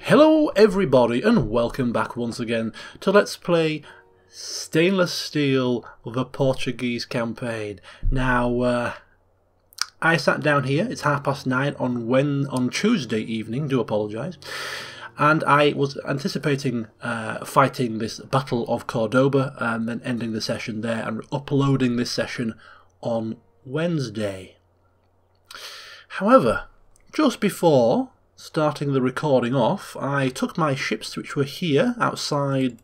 Hello everybody and welcome back once again to Let's Play Stainless Steel the Portuguese campaign. Now I sat down here, it's 9:30 on Tuesday evening, do apologise, and I was anticipating fighting this Battle of Cordoba and then ending the session there and uploading this session on Wednesday. However, just before starting the recording off, I took my ships which were here outside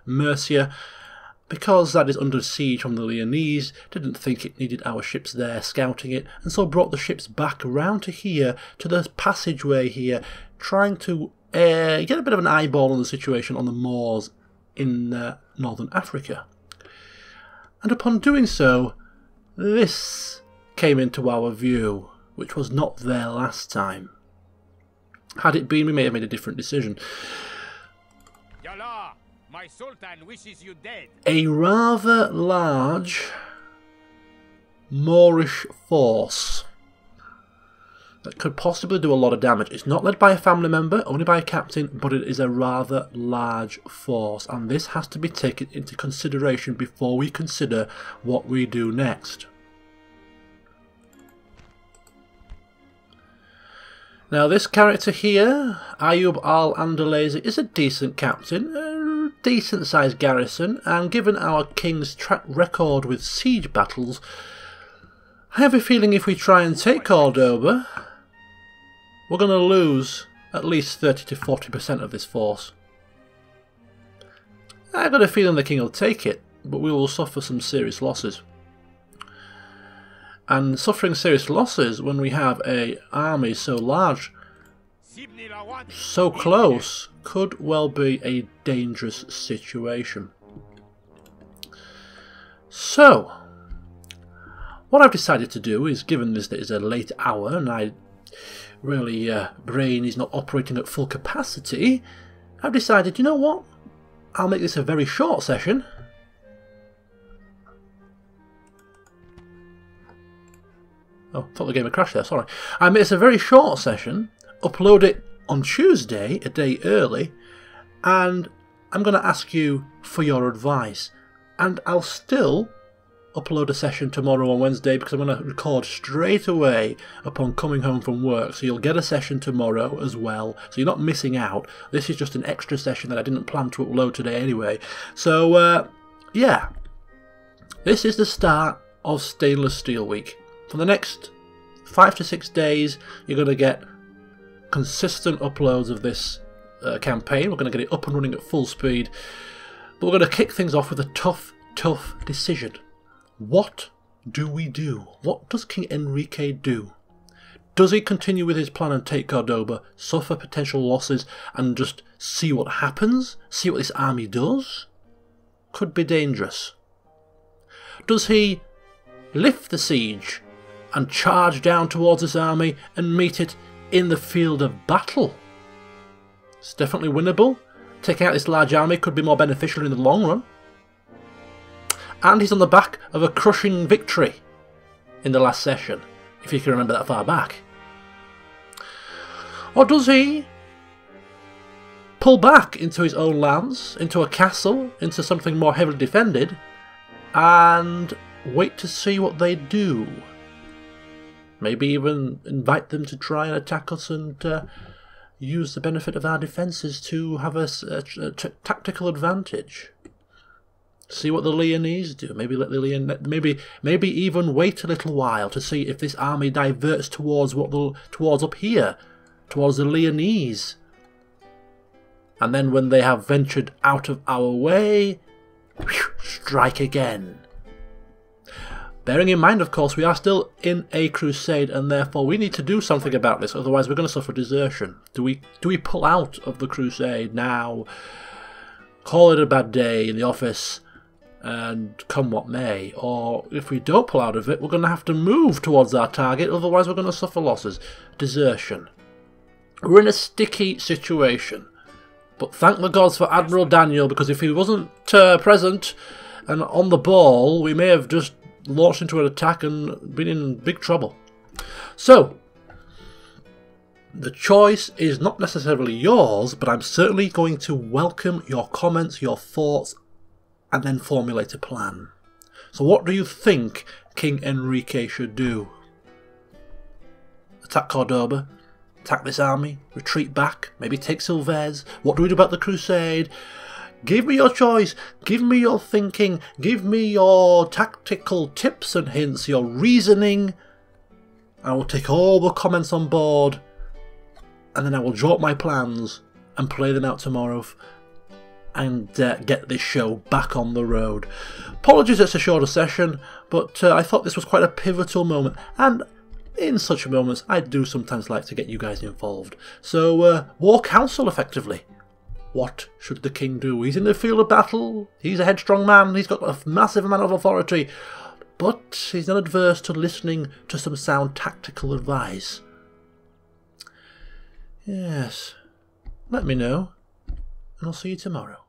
Murcia, because that is under siege from the Leonese, didn't think it needed our ships there scouting it, and so brought the ships back around to here, to the passageway here, trying to get a bit of an eyeball on the situation on the Moors in northern Africa. And upon doing so, this came into our view, which was not there last time. Had it been, we may have made a different decision. Yalla, my Sultan wishes you dead. A rather large Moorish force that could possibly do a lot of damage. It's not led by a family member, only by a captain, but it is a rather large force, and this has to be taken into consideration before we consider what we do next. Now this character here, Ayub al-Andalazi, is a decent captain, a decent sized garrison, and given our king's track record with siege battles, I have a feeling if we try and take Cordoba, we're going to lose at least 30 to 40% of this force. I've got a feeling the king will take it, but we will suffer some serious losses. And suffering serious losses when we have an army so large, so close, could well be a dangerous situation. So, what I've decided to do is, given this is a late hour and I really brain is not operating at full capacity, I've decided, you know what, I'll make this a very short session. Oh, thought the game had crashed there, sorry. It's a very short session, upload it on Tuesday, a day early, and I'm going to ask you for your advice. And I'll still upload a session tomorrow on Wednesday, because I'm going to record straight away upon coming home from work, so you'll get a session tomorrow as well, so you're not missing out. This is just an extra session that I didn't plan to upload today anyway. So, yeah, this is the start of Stainless Steel Week. For the next 5 to 6 days, you're going to get consistent uploads of this campaign. We're going to get it up and running at full speed. But we're going to kick things off with a tough decision. What do we do? What does King Henrique do? Does he continue with his plan and take Cordoba, suffer potential losses, and just see what happens? See what this army does? Could be dangerous. Does he lift the siege and charge down towards this army and meet it in the field of battle? It's definitely winnable. Taking out this large army could be more beneficial in the long run. And he's on the back of a crushing victory in the last session, if you can remember that far back. Or does he pull back into his own lands, into a castle, into something more heavily defended, and wait to see what they do? Maybe even invite them to try and attack us and use the benefit of our defences to have a tactical advantage. See what the Leonese do. Maybe let the maybe even wait a little while to see if this army diverts towards up here, towards the Leonese. And then when they have ventured out of our way, strike again. Bearing in mind, of course, we are still in a crusade, and therefore we need to do something about this, otherwise we're going to suffer desertion. Do we pull out of the crusade now, call it a bad day in the office, and come what may? Or if we don't pull out of it, we're going to have to move towards our target, otherwise we're going to suffer losses. Desertion. We're in a sticky situation. But thank the gods for Admiral Daniel, because if he wasn't present and on the ball, we may have just launched into an attack and been in big trouble. So, The choice is not necessarily yours, but I'm certainly going to welcome your comments, your thoughts, and then formulate a plan. So what do you think King Henriques should do? Attack Cordoba? Attack this army? Retreat back? Maybe take Silves? What do we do about the crusade? Give me your choice. Give me your thinking. Give me your tactical tips and hints, your reasoning. I will take all the comments on board, and then I will draw up my plans and play them out tomorrow and get this show back on the road. Apologies it's a shorter session, but I thought this was quite a pivotal moment, and in such moments I do sometimes like to get you guys involved. So, war council effectively. What should the king do? He's in the field of battle, he's a headstrong man, he's got a massive amount of authority, but he's not adverse to listening to some sound tactical advice. Yes, let me know, and I'll see you tomorrow.